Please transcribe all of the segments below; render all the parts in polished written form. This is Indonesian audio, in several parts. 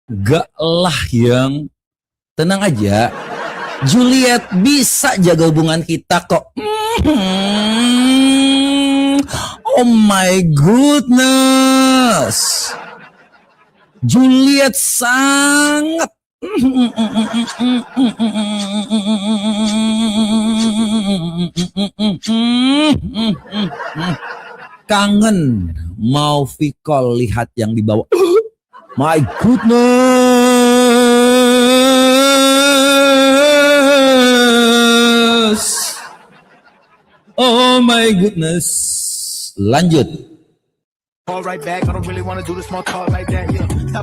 Gak lah yang tenang aja. Juliet bisa jaga hubungan kita kok. Oh my goodness. Juliet sangat kangen mau Vicol lihat yang di bawah. My goodness. Oh my goodness. Lanjut. Right back. I don't really want to do the small talk like that. Yeah. Yo.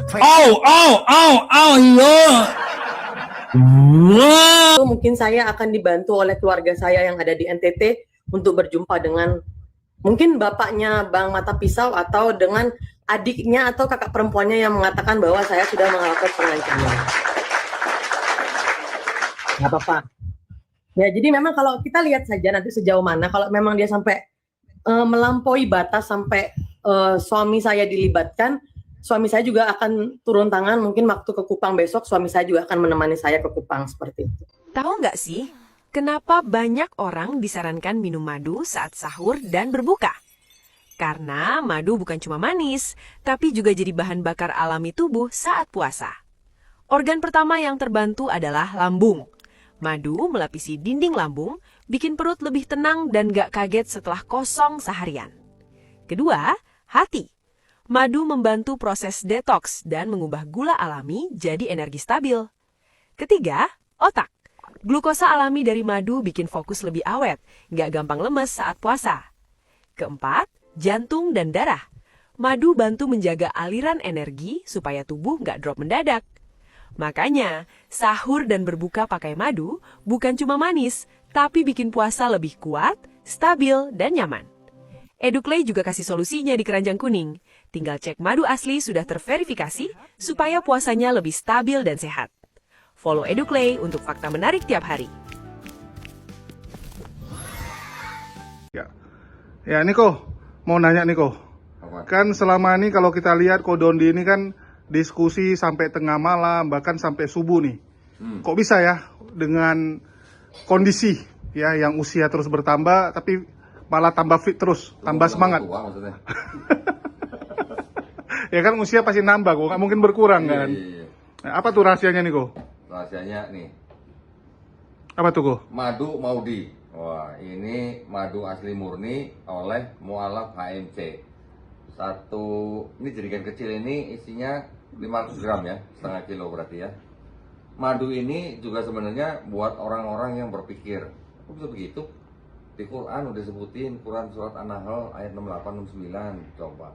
Wow. Mungkin saya akan dibantu oleh keluarga saya yang ada di NTT untuk berjumpa dengan mungkin bapaknya Bang Mata Pisau atau dengan adiknya atau kakak perempuannya yang mengatakan bahwa saya sudah melakukan pengancaman. Nggak apa-apa. Ya, jadi memang kalau kita lihat saja nanti sejauh mana, kalau memang dia sampai melampaui batas sampai suami saya dilibatkan, suami saya juga akan turun tangan. Mungkin waktu ke Kupang besok, suami saya juga akan menemani saya ke Kupang seperti itu. Tahu nggak sih, kenapa banyak orang disarankan minum madu saat sahur dan berbuka? Karena madu bukan cuma manis, tapi juga jadi bahan bakar alami tubuh saat puasa. Organ pertama yang terbantu adalah lambung. Madu melapisi dinding lambung, bikin perut lebih tenang dan gak kaget setelah kosong seharian. Kedua, hati. Madu membantu proses detoks dan mengubah gula alami jadi energi stabil. Ketiga, otak. Glukosa alami dari madu bikin fokus lebih awet, gak gampang lemes saat puasa. Keempat, jantung dan darah. Madu bantu menjaga aliran energi supaya tubuh gak drop mendadak. Makanya, sahur dan berbuka pakai madu bukan cuma manis, tapi bikin puasa lebih kuat, stabil, dan nyaman. Educlay juga kasih solusinya di keranjang kuning. Tinggal cek madu asli sudah terverifikasi supaya puasanya lebih stabil dan sehat. Follow Educlay untuk fakta menarik tiap hari. Ya, Niko, mau nanya Niko. Kan selama ini kalau kita lihat Kodondi ini kan diskusi sampai tengah malam, bahkan sampai subuh nih. Kok bisa ya dengan kondisi ya yang usia terus bertambah, tapi malah tambah fit terus, tambah semangat. Tua, maksudnya. Ya kan usia pasti nambah, kok nggak mungkin berkurang kan. Iya. Nah, apa tuh rahasianya nih kok? Rahasianya nih, Apa tuh kok? madu Maudi. Wah, ini madu asli murni oleh mualaf HMC. Ini jerigen kecil ini isinya 500 gram ya, setengah kilo berarti ya. Madu ini juga sebenarnya buat orang-orang yang berpikir, kok bisa begitu? Di Quran udah sebutin, Quran surat An-Nahl ayat 68-69, coba.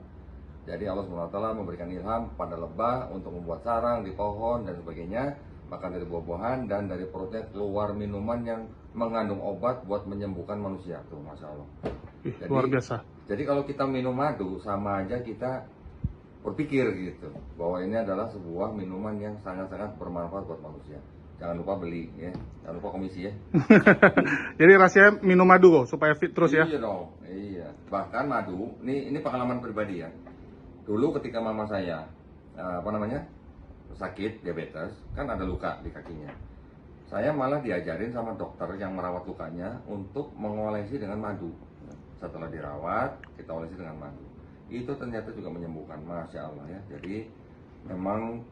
Jadi Allah SWT memberikan ilham pada lebah untuk membuat sarang di pohon dan sebagainya, makan dari buah-buahan dan dari perutnya keluar minuman yang mengandung obat buat menyembuhkan manusia. Tuh, Masya Allah. Jadi, Luar biasa. Jadi kalau kita minum madu sama aja kita berpikir gitu bahwa ini adalah sebuah minuman yang sangat-sangat bermanfaat buat manusia. Jangan lupa beli ya, jangan lupa komisi ya. Jadi rasanya minum madu kok supaya fit terus ya. Iya dong, iya. Bahkan madu, ini pengalaman pribadi ya. Dulu ketika mama saya sakit diabetes, kan ada luka di kakinya. Saya malah diajarin sama dokter yang merawat lukanya untuk mengolesi dengan madu. Setelah dirawat, kita olesi dengan madu. Itu ternyata juga menyembuhkan, Masya Allah ya. Jadi memang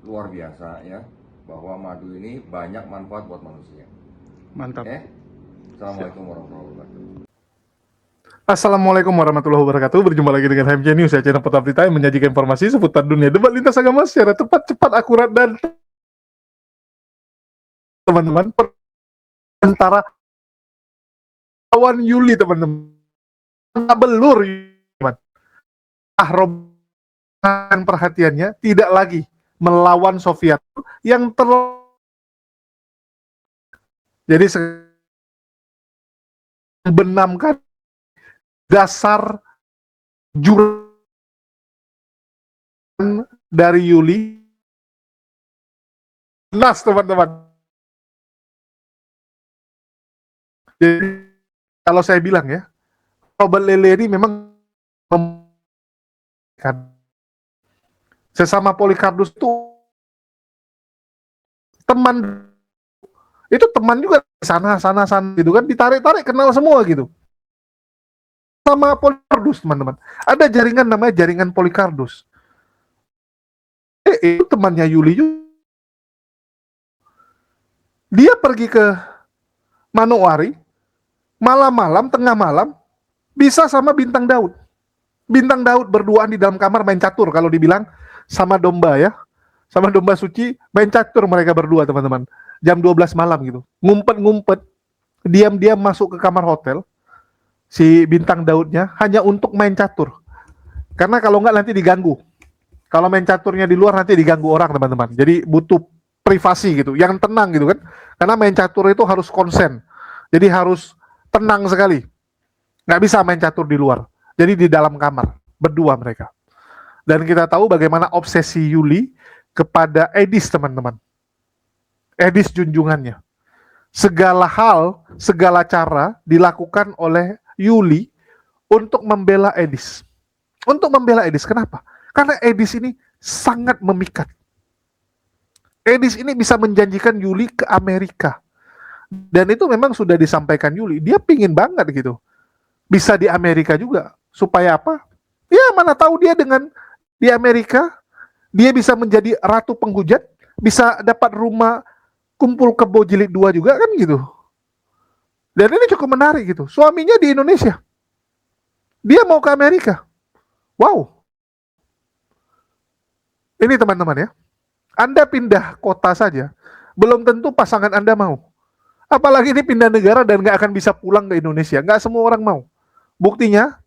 luar biasa ya, bahwa madu ini banyak manfaat buat manusia. Mantap. Oke? Assalamualaikum warahmatullahi wabarakatuh. Assalamualaikum warahmatullahi wabarakatuh. Berjumpa lagi dengan HMJ News, ya, channel Potap Berita yang menyajikan informasi seputar dunia debat lintas agama secara tepat, cepat, akurat, dan teman-teman antara lawan Yuli, teman-teman. Belur, teman. Rombongan perhatiannya tidak lagi melawan Soviet yang jadi benamkan dasar jurang dari Yuli. Nas, teman-teman. Jadi kalau saya bilang ya, Robert Lele ini memang sesama Polikardus itu teman, itu teman juga sana gitu kan, ditarik-tarik kenal semua gitu. Sama Polikardus teman-teman. Ada jaringan namanya jaringan Polikardus. Itu temannya Yuli juga. Dia pergi ke Manowari, malam-malam, tengah malam, bisa sama Bintang Daud. Bintang Daud berduaan di dalam kamar main catur, kalau dibilang sama domba ya. Sama domba suci, main catur mereka berdua teman-teman. Jam 12 malam gitu. Ngumpet-ngumpet, diam-diam masuk ke kamar hotel, si Bintang Daudnya, hanya untuk main catur. Karena kalau nggak nanti diganggu. Kalau main caturnya di luar nanti diganggu orang teman-teman. Jadi butuh privasi gitu, yang tenang gitu kan. Karena main catur itu harus konsen. Jadi harus tenang sekali. Nggak bisa main catur di luar. Jadi di dalam kamar, berdua mereka. Dan kita tahu bagaimana obsesi Yuli kepada Edis teman-teman. Edis junjungannya. Segala hal, segala cara dilakukan oleh Yuli untuk membela Edis. Untuk membela Edis, kenapa? Karena Edis ini sangat memikat. Edis ini bisa menjanjikan Yuli ke Amerika. Dan itu memang sudah disampaikan Yuli. Dia pingin banget gitu. Bisa di Amerika juga. Supaya apa? Ya mana tahu dia dengan di Amerika, dia bisa menjadi ratu penghujat, bisa dapat rumah kumpul kebo jilid 2 juga kan gitu. Dan ini cukup menarik gitu. Suaminya di Indonesia. Dia mau ke Amerika. Wow. Ini teman-teman ya. Anda pindah kota saja, belum tentu pasangan Anda mau. Apalagi ini pindah negara dan nggak akan bisa pulang ke Indonesia. Nggak semua orang mau. Buktinya,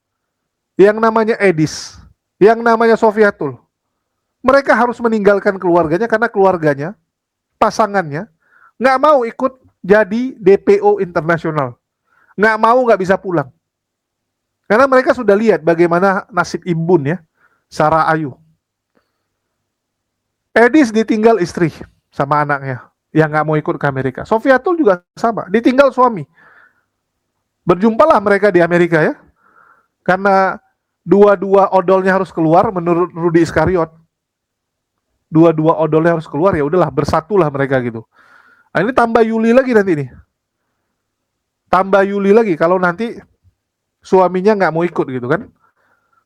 yang namanya Edis, yang namanya Sofiatul, mereka harus meninggalkan keluarganya karena keluarganya, pasangannya, nggak mau ikut jadi DPO internasional. Nggak mau, nggak bisa pulang. Karena mereka sudah lihat bagaimana nasib Imbun ya, Sarah Ayu. Edis ditinggal istri sama anaknya yang nggak mau ikut ke Amerika. Sofiatul juga sama, ditinggal suami. Berjumpalah mereka di Amerika ya, karena dua-dua odolnya harus keluar menurut Rudi Iskariot. Dua-dua odolnya harus keluar, ya udahlah bersatulah mereka gitu. Nah, ini tambah Yuli lagi nanti nih. Tambah Yuli lagi kalau nanti suaminya nggak mau ikut gitu kan.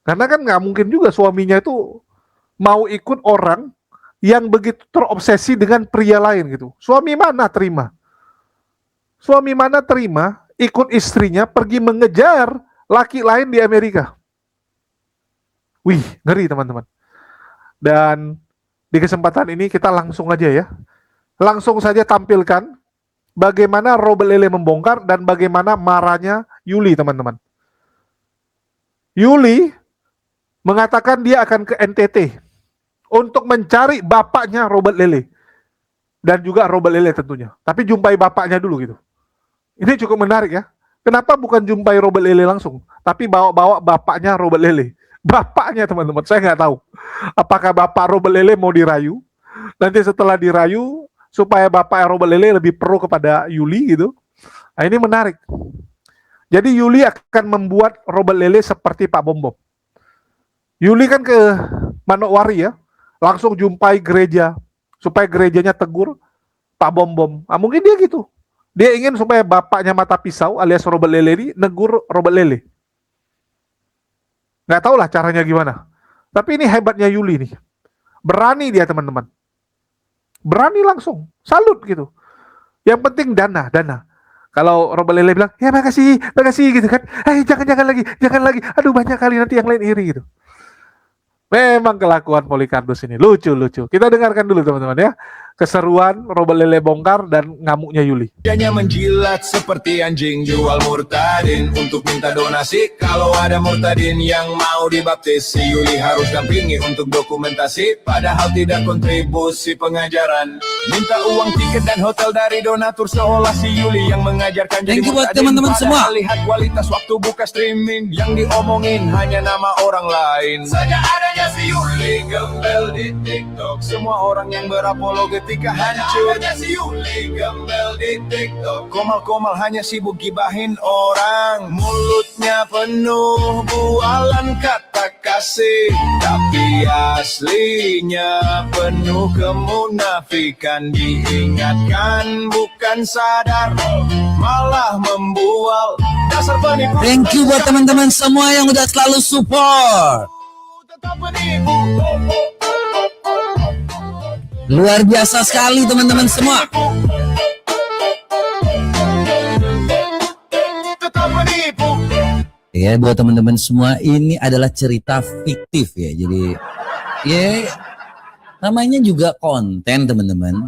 Karena kan nggak mungkin juga suaminya itu mau ikut orang yang begitu terobsesi dengan pria lain gitu. Suami mana terima? Suami mana terima ikut istrinya pergi mengejar laki lain di Amerika? Wih, ngeri teman-teman. Dan di kesempatan ini kita langsung aja ya. Langsung saja tampilkan bagaimana Robert Lele membongkar dan bagaimana marahnya Yuli teman-teman. Yuli mengatakan dia akan ke NTT untuk mencari bapaknya Robert Lele. Dan juga Robert Lele tentunya. Tapi jumpai bapaknya dulu gitu. Ini cukup menarik ya. Kenapa bukan jumpai Robert Lele langsung, tapi bawa-bawa bapaknya Robert Lele. Bapaknya teman-teman, saya nggak tahu. Apakah bapak Robert Lele mau dirayu? Nanti setelah dirayu, supaya bapak Robert Lele lebih pro kepada Yuli gitu. Nah ini menarik. Jadi Yuli akan membuat Robert Lele seperti Pak Bom Bom. Yuli kan ke Manowari ya. Langsung jumpai gereja, supaya gerejanya tegur Pak Bom Bom. Nah, mungkin dia gitu. Dia ingin supaya bapaknya Mata Pisau alias Robert Lele ini negur Robert Lele. Nggak tahu lah caranya gimana. Tapi ini hebatnya Yuli nih. Berani dia teman-teman. Berani langsung. Salut gitu. Yang penting dana. Kalau Robert Lele bilang, ya makasih gitu kan. Jangan lagi. Aduh banyak kali nanti yang lain iri gitu. Memang kelakuan Polikardus ini lucu. Kita dengarkan dulu teman-teman ya. Keseruan Robert Lele bongkar dan ngamuknya Yuli. Hanya menjilat seperti anjing jual murtadin untuk minta donasi. Kalau ada murtadin yang mau dibaptis, si Yuli harus dampingi untuk dokumentasi. Padahal tidak kontribusi pengajaran. Minta uang tiket dan hotel dari donatur, seolah si Yuli yang mengajarkan. Thank you buat teman-teman semua. Lihat kualitas waktu buka streaming, yang diomongin hanya nama orang lain. Saja adanya si Yuli gembel di TikTok. Semua orang yang berapologi seketika hancur. Si Yuli gembel di TikTok, komal-komal hanya sibuk gibahin orang. Mulutnya penuh bualan kata kasih, tapi aslinya penuh kemunafikan. Diingatkan bukan sadar, malah membual. Dasar penipu. Thank you buat teman-teman semua yang udah selalu support. Tetap penipu. Luar biasa sekali teman-teman semua. Tetap penipu. Ya, buat teman-teman semua, ini adalah cerita fiktif ya. Jadi ya namanya juga konten teman-teman.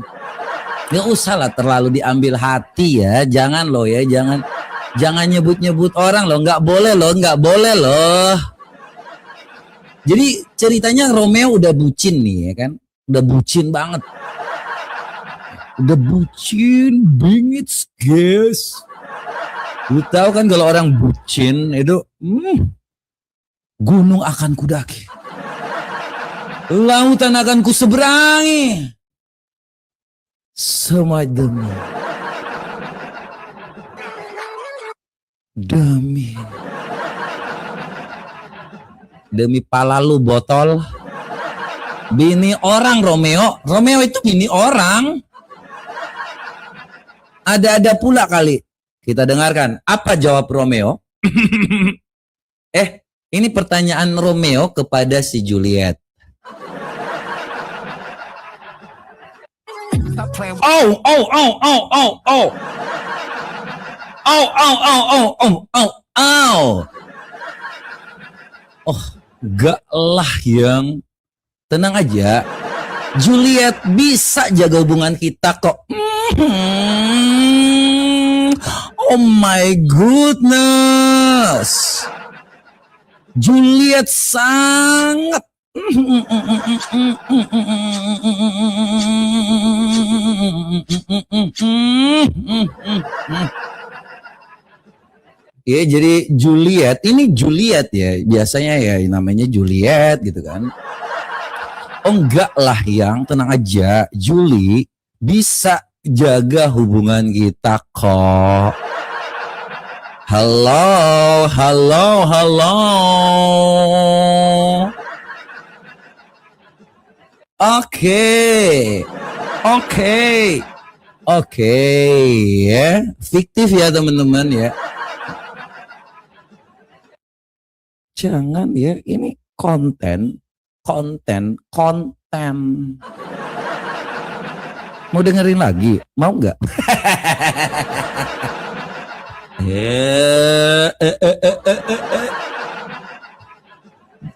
Nggak usah lah terlalu diambil hati ya. Jangan loh ya, jangan nyebut-nyebut orang loh. Nggak boleh loh. Jadi ceritanya Romeo udah bucin nih ya kan. Udah bucin banget. Udah bucin bingits guys. Lu tahu kan kalau orang bucin itu gunung akan kudaki. Lautan akan kuseberangi. Semua demi pala lu botol. Bini orang Romeo itu bini orang. Ada pula kali. Kita dengarkan apa jawab Romeo. Ini pertanyaan Romeo kepada si Juliet. Gak lah yang tenang aja. Juliet bisa jaga hubungan kita kok. Oh my goodness. Juliet sangat ya, jadi Juliet, ini Juliet ya, biasanya ya namanya Juliet gitu kan. Oh enggak lah yang, tenang aja, Julie bisa jaga hubungan kita kok. Halo. Oke ya, fiktif ya teman-teman ya. Jangan ya, ini konten. Mau dengerin lagi? Mau nggak?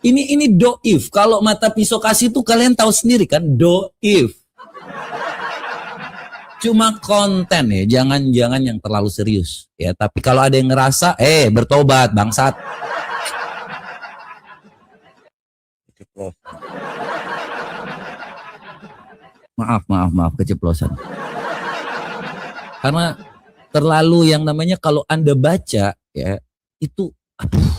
Ini doif. Kalau mata pisau kasih tuh kalian tahu sendiri kan, doif. Cuma konten ya, jangan yang terlalu serius ya. Tapi kalau ada yang ngerasa, bertobat bangsat. Maaf keceplosan. Karena terlalu yang namanya kalau Anda baca ya itu aduh.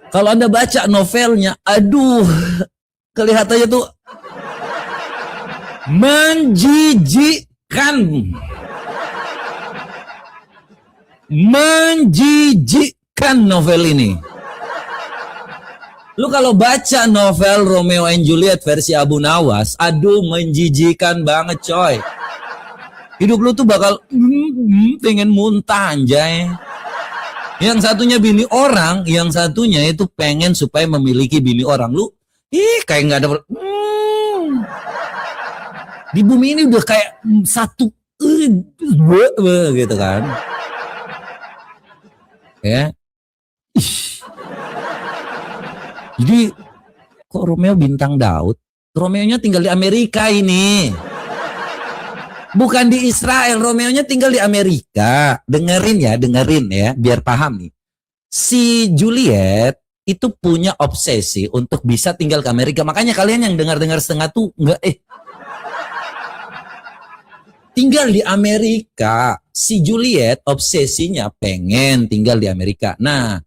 Kalau Anda baca novelnya, aduh, kelihatannya tuh menjijikkan novel ini. Lu kalau baca novel Romeo and Juliet versi Abu Nawas, aduh menjijikan banget coy. Hidup lu tuh bakal pengen muntah anjay. Yang satunya bini orang, yang satunya itu pengen supaya memiliki bini orang. Lu kayak nggak ada di bumi ini udah kayak satu gitu kan. Ya. Jadi kok Romeo bintang Daud? Romeo-nya tinggal di Amerika ini. Bukan di Israel, Romeo-nya tinggal di Amerika. Dengerin ya, biar paham nih. Si Juliet itu punya obsesi untuk bisa tinggal ke Amerika. Makanya kalian yang dengar-dengar setengah tuh enggak tinggal di Amerika. Si Juliet obsesinya pengen tinggal di Amerika. Nah,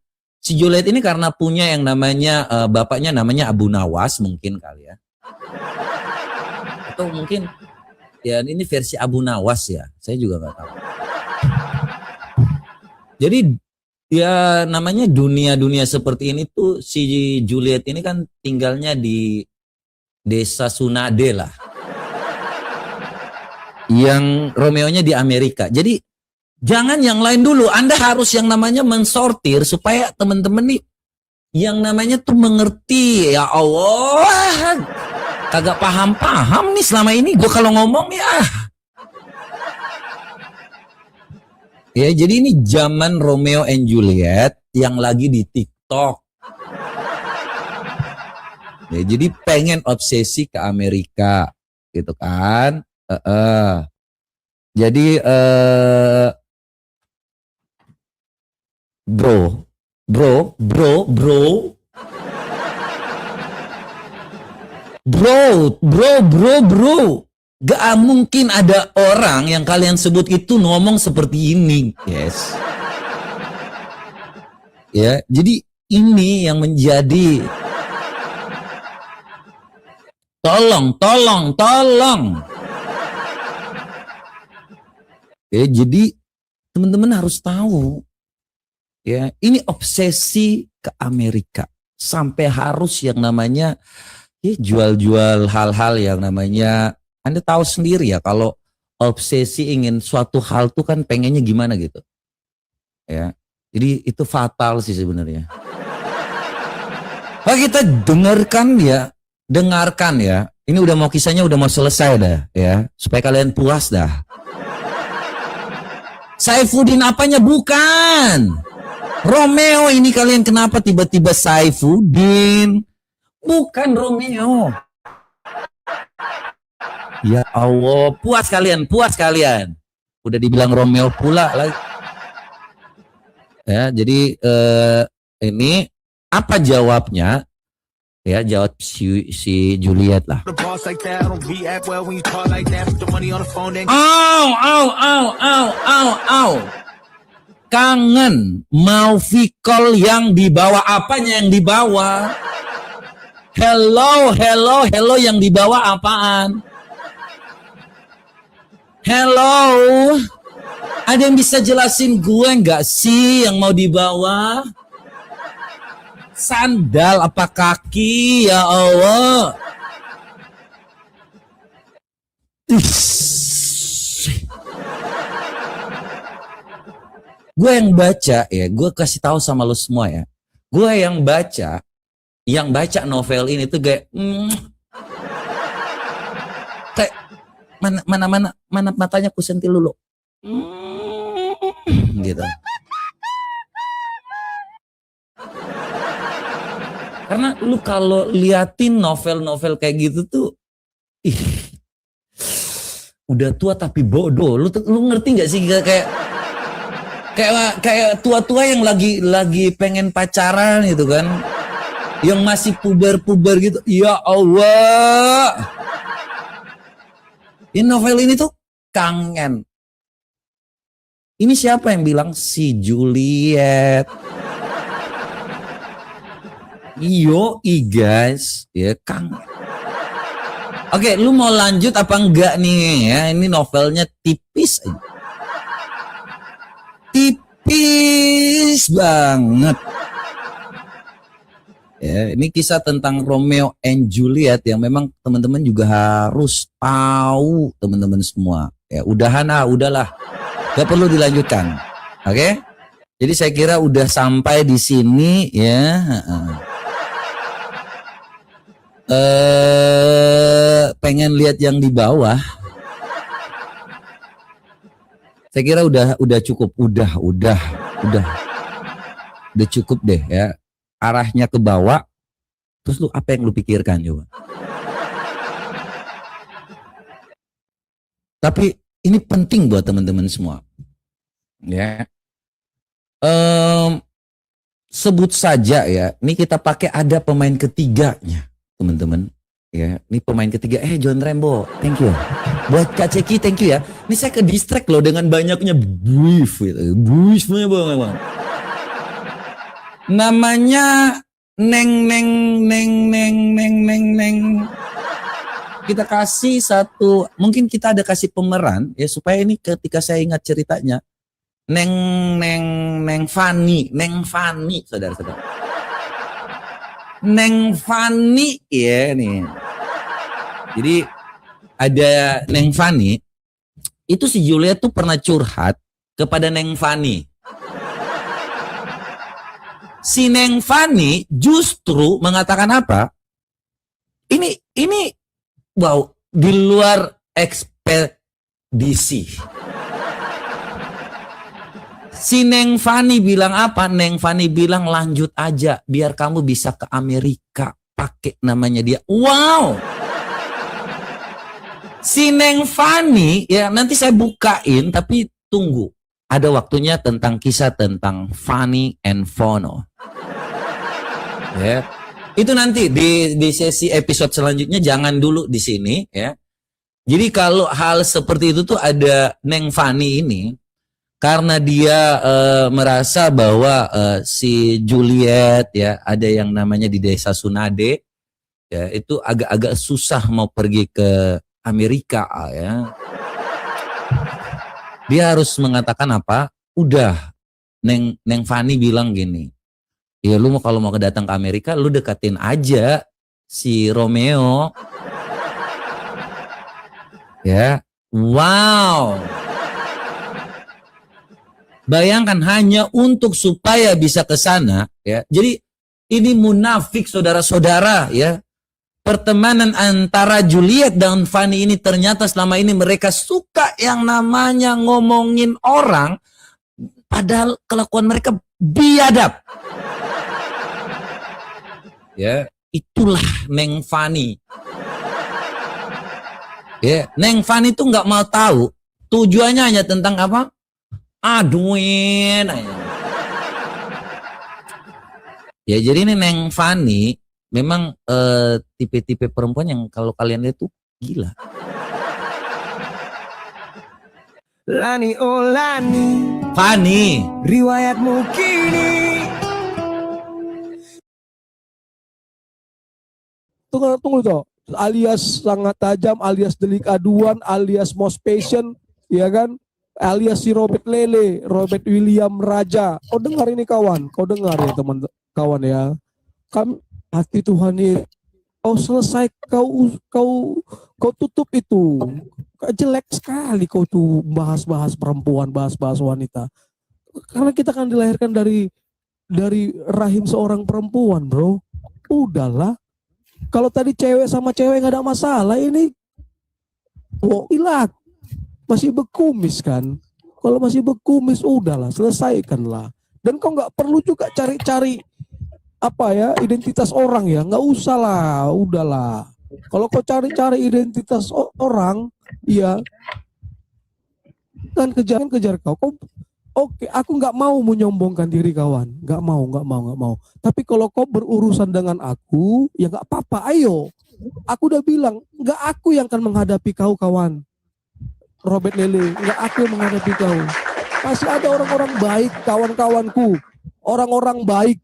Si Juliet ini karena punya yang namanya bapaknya namanya Abu Nawas mungkin kali ya. Atau mungkin ya ini versi Abu Nawas ya. Saya juga nggak tahu. Jadi ya namanya dunia-dunia seperti ini tuh si Juliet ini kan tinggalnya di desa Sunade lah. Yang Romeo-nya di Amerika. Jadi jangan yang lain dulu. Anda harus yang namanya mensortir supaya teman-teman nih yang namanya tuh mengerti. Ya Allah, kagak paham-paham nih selama ini gue kalau ngomong ya. Ya, jadi ini zaman Romeo and Juliet yang lagi di TikTok. Ya, jadi pengen obsesi ke Amerika, gitu kan? Jadi bro, gak mungkin ada orang yang kalian sebut itu ngomong seperti ini, yes. Ya, jadi ini yang menjadi tolong. Ya, jadi teman-teman harus tahu, ya, ini obsesi ke Amerika sampai harus yang namanya ya, jual-jual hal-hal yang namanya Anda tahu sendiri ya kalau obsesi ingin suatu hal tuh kan pengennya gimana gitu, ya. Jadi itu fatal sih sebenarnya. Nah, kita dengarkan ya. Ini udah mau kisahnya udah mau selesai dah, ya, supaya kalian puas dah. Saifuddin apanya bukan? Romeo ini kalian kenapa tiba-tiba Saifuddin? Bukan Romeo. Ya Allah, puas kalian. Udah dibilang Romeo pula lagi. Ya, jadi ini apa jawabnya? Ya, jawab si Juliet lah. Au. Kangen mau vicol yang dibawa, apanya yang dibawa? Hello yang dibawa apaan? Hello, ada yang bisa jelasin gue nggak sih yang mau dibawa? Sandal apa kaki, ya Allah? Gue yang baca ya, gue kasih tahu sama lo semua ya. Gue yang baca novel ini tuh kayak kayak mana matanya ku sentil dulu. Gitu. Karena lu kalau liatin novel-novel kayak gitu tuh, udah tua tapi bodoh. Lu ngerti nggak sih kayak tua-tua yang lagi pengen pacaran gitu kan, yang masih puber gitu. Ya Allah, ini novel ini tuh kangen. Ini siapa yang bilang? Si Juliet. Guys, ya Kang. Oke, lu mau lanjut apa enggak nih ya? Ini novelnya tipis aja. Tipis banget. Ya, ini kisah tentang Romeo and Juliet yang memang teman-teman juga harus tahu, teman-teman semua. Ya, udahlah. Gak perlu dilanjutkan. Oke? Jadi saya kira udah sampai di sini ya. Pengen lihat yang di bawah. Saya kira udah cukup, udah cukup deh ya. Arahnya ke bawah. Terus lu apa yang lu pikirkan coba? Tapi ini penting buat teman-teman semua. Ya. Sebut saja ya. Ini kita pakai ada pemain ketiganya. Teman-teman, ya, ini pemain ketiga. John Rambo, thank you. Buat Kak Ceki, thank you ya. Ini saya ke distract loh dengan banyaknya brief gitu. Brief banget. Namanya neng neng neng neng neng neng neng. Kita kasih satu, mungkin kita ada kasih pemeran ya supaya ini ketika saya ingat ceritanya. Neng neng neng Fani, saudara-saudara. Neng Fani ya nih. Jadi ada Neng Fani, itu si Juliet tuh pernah curhat kepada Neng Fani. Si Neng Fani justru mengatakan apa? Ini wow, di luar ekspedisi. Si Neng Fani bilang apa? Neng Fani bilang lanjut aja biar kamu bisa ke Amerika pakai namanya dia. Wow. Si Neng Fani ya nanti saya bukain tapi tunggu. Ada waktunya tentang kisah tentang Fani and Fono. Ya. Itu nanti di sesi episode selanjutnya, jangan dulu di sini ya. Jadi kalau hal seperti itu tuh ada Neng Fani ini karena dia merasa bahwa si Juliet ya ada yang namanya di desa Sunade ya itu agak-agak susah mau pergi ke Amerika ya. Dia harus mengatakan apa? Udah Neng Fani bilang gini. Ya lu kalau mau datang ke Amerika lu deketin aja si Romeo. Ya. Wow. Bayangkan hanya untuk supaya bisa ke sana ya. Jadi ini munafik saudara-saudara ya. Pertemanan antara Juliet dan Fanny ini ternyata selama ini mereka suka yang namanya ngomongin orang padahal kelakuan mereka biadab. Ya, itulah Neng Fanny. Ya, Neng Fanny itu nggak mau tahu tujuannya hanya tentang apa? Aduin. Ya jadi ini Neng Fani memang tipe-tipe perempuan yang kalau kalian lihat tuh gila. Lani oh Lani, Fani. riwayatmu kini. Tunggu itu, alias sangat tajam, alias delik aduan, alias most patient, ya kan? Alias si Robert Lele, Robert William Raja. Kau dengar ini kawan, kau dengar ya teman kawan ya. Kami hati Tuhan ini, kau selesai kau tutup itu. Jelek sekali kau tuh bahas-bahas perempuan, bahas-bahas wanita. Karena kita kan dilahirkan dari rahim seorang perempuan, bro. Udahlah. Kalau tadi cewek sama cewek nggak ada masalah, ini ilak. Masih berkumis kan. Kalau masih berkumis udahlah, selesaikanlah. Dan kau nggak perlu juga cari-cari apa ya identitas orang ya, nggak usah lah, udahlah. Kalau kau cari-cari identitas orang, ya kan kejar kau. Oke, aku nggak mau menyombongkan diri kawan, nggak mau. Tapi kalau kau berurusan dengan aku, ya nggak apa-apa, ayo. Aku udah bilang, nggak aku yang akan menghadapi kau kawan. Robert Lele, nggak aku yang menghadapi kau. Masih ada orang-orang baik, kawan-kawanku, orang-orang baik.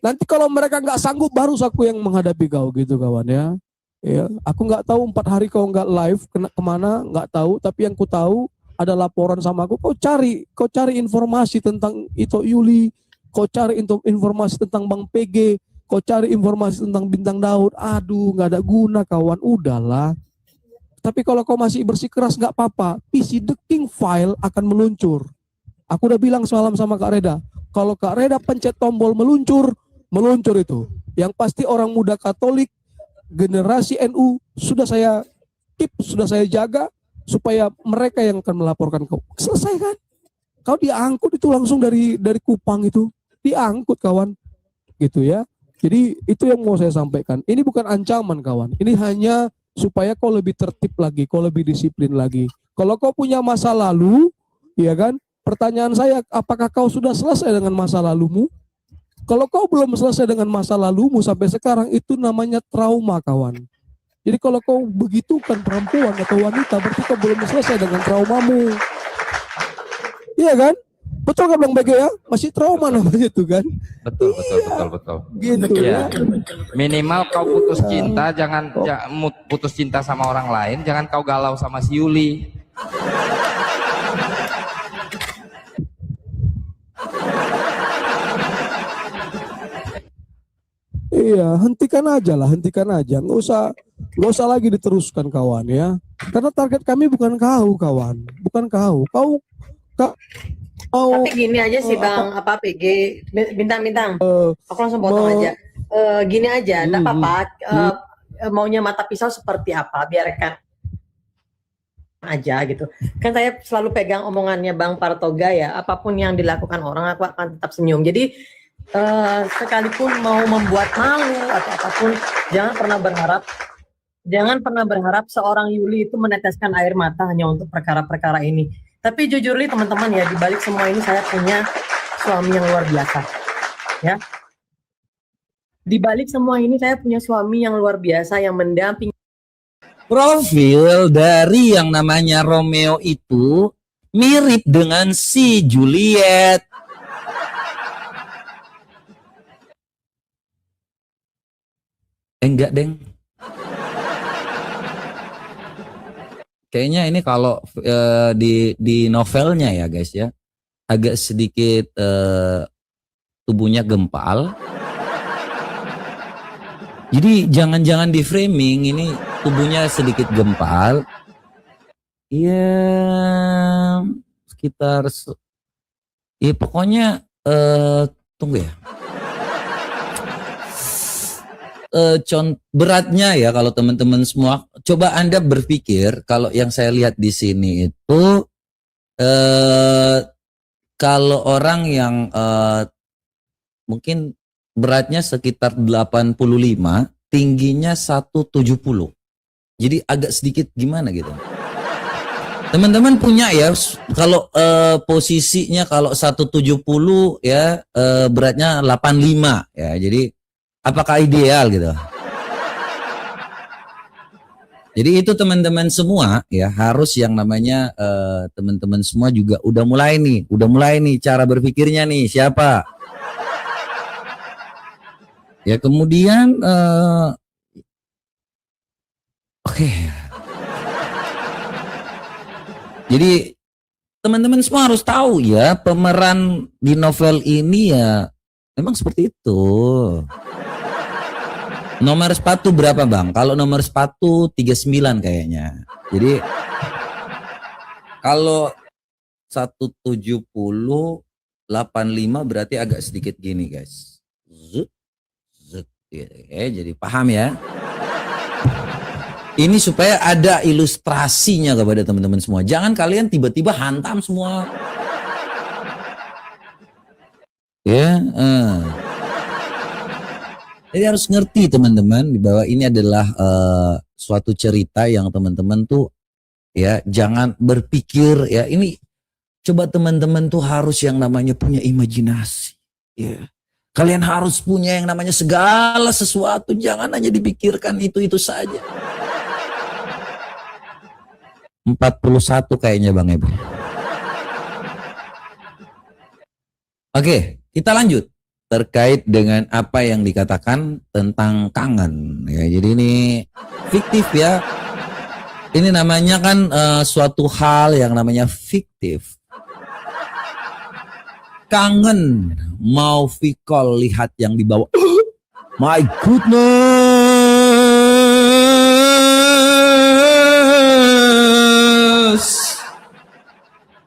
Nanti kalau mereka nggak sanggup, baru aku yang menghadapi kau gitu kawan ya. Ya, aku nggak tahu 4 hari kau nggak live kemana, nggak tahu. Tapi yang ku tahu ada laporan sama aku. Kau cari informasi tentang Ito Yuli, kau cari informasi tentang Bang PG, kau cari informasi tentang Bintang Daud. Aduh, nggak ada guna kawan, udahlah. Tapi kalau kau masih bersikeras nggak apa-apa, PC The King file akan meluncur. Aku udah bilang semalam sama Kak Reda, kalau Kak Reda pencet tombol meluncur itu. Yang pasti orang muda Katolik, generasi NU sudah saya keep, sudah saya jaga supaya mereka yang akan melaporkan kau. Selesai kan? Kau diangkut itu langsung dari Kupang itu, diangkut kawan, gitu ya. Jadi itu yang mau saya sampaikan. Ini bukan ancaman kawan, ini hanya supaya kau lebih tertib lagi, kau lebih disiplin lagi. Kalau kau punya masa lalu, ya kan? Pertanyaan saya, apakah kau sudah selesai dengan masa lalumu? Kalau kau belum selesai dengan masa lalumu sampai sekarang, itu namanya trauma kawan. Jadi kalau kau begitukan perempuan atau wanita, berarti kau belum selesai dengan traumamu. Iya kan? Betul nggak Bang BG ya? Masih trauma namanya itu kan. Betul, betul. Gitu Iya. ya. Minimal kau putus cinta, jangan putus cinta sama orang lain, jangan kau galau sama si Yuli. Iya, hentikan aja lah, hentikan aja. Nggak usah lagi diteruskan kawan ya. Karena target kami bukan kau kawan, bukan kau. Kau Tapi gini aja sih Bang, apa PG, bintang-bintang. Aku langsung potong aja. Gini aja, enggak apa-apa. Maunya mata pisau seperti apa, biarkan aja gitu. Kan saya selalu pegang omongannya Bang Partoga ya, apapun yang dilakukan orang aku akan tetap senyum. Jadi sekalipun mau membuat malu atau apapun, jangan pernah berharap seorang Yuli itu meneteskan air mata hanya untuk perkara-perkara ini. Tapi jujur nih teman-teman ya, di balik semua ini saya punya suami yang luar biasa. Ya. Di balik semua ini saya punya suami yang luar biasa yang mendampingi. Profil dari yang namanya Romeo itu mirip dengan si Juliet. Enggak, Deng. Kayaknya ini kalau di novelnya ya guys ya, agak sedikit tubuhnya gempal. Jadi jangan-jangan di framing ini tubuhnya sedikit gempal. Iya, sekitar ya pokoknya tunggu ya. Beratnya ya kalau teman-teman semua coba Anda berpikir kalau yang saya lihat di sini itu kalau orang yang mungkin beratnya sekitar 85, tingginya 170. Jadi agak sedikit gimana gitu. Teman-teman punya ya kalau posisinya kalau 170 ya beratnya 85 ya. Jadi apakah ideal gitu? Jadi itu teman-teman semua ya harus yang namanya teman-teman semua juga udah mulai nih cara berpikirnya nih siapa? Ya kemudian oke. Jadi teman-teman semua harus tahu ya pemeran di novel ini ya memang seperti itu. Nomor sepatu berapa Bang? Kalau nomor sepatu 39 kayaknya. Jadi kalau 170 85 berarti agak sedikit gini guys. Zut. Jadi paham ya. Ini supaya ada ilustrasinya kepada teman-teman semua. Jangan kalian tiba-tiba hantam semua. Ya. Jadi harus ngerti teman-teman bahwa ini adalah suatu cerita yang teman-teman tuh ya jangan berpikir ya ini coba teman-teman tuh harus yang namanya punya imajinasi. Ya. Kalian harus punya yang namanya segala sesuatu, jangan hanya dipikirkan itu-itu saja. 41 kayaknya Bang Ebo. Oke, kita lanjut terkait dengan apa yang dikatakan tentang kangen. Ya, jadi ini fiktif ya. Ini namanya kan suatu hal yang namanya fiktif. Kangen mau Vicol lihat yang di bawah. My goodness.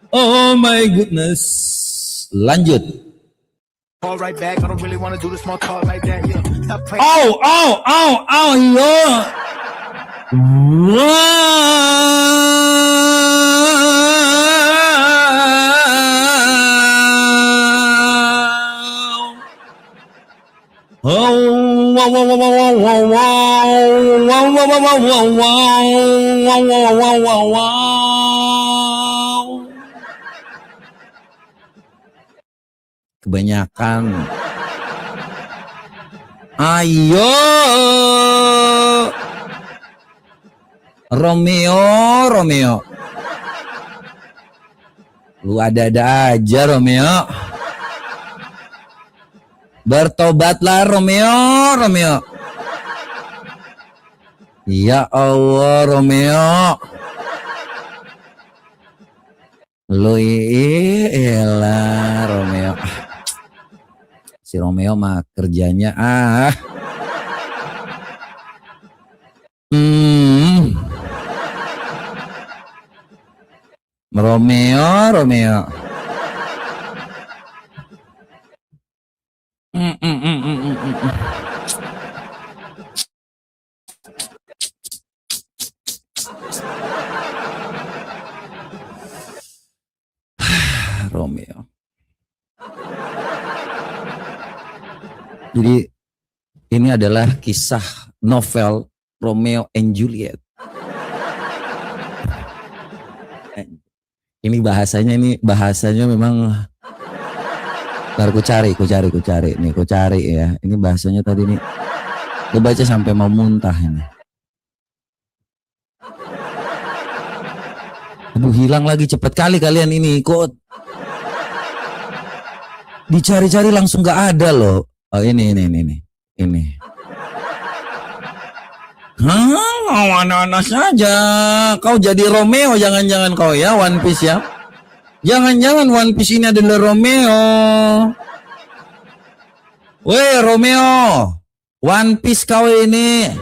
Oh my goodness. Lanjut. Oh, iya. Kebanyakan. Ayo. Romeo. Lu ada-ada aja Romeo. Bertobatlah Romeo. Ya Allah Romeo. Lu elah Romeo. Si Romeo mah kerjanya Romeo. Romeo. Jadi ini adalah kisah novel Romeo and Juliet. Ini bahasanya memang. Ntar ku cari ya. Ini bahasanya tadi nih. Gue baca sampai mau muntah ini. Aduh, hilang lagi, cepet kali kalian ini. Kok dicari-cari langsung gak ada loh. Oh ini. Mana saja. Kau jadi Romeo jangan-jangan kau ya, One Piece ya. Jangan-jangan One Piece ini adalah Romeo. Weh Romeo, One Piece kau ini.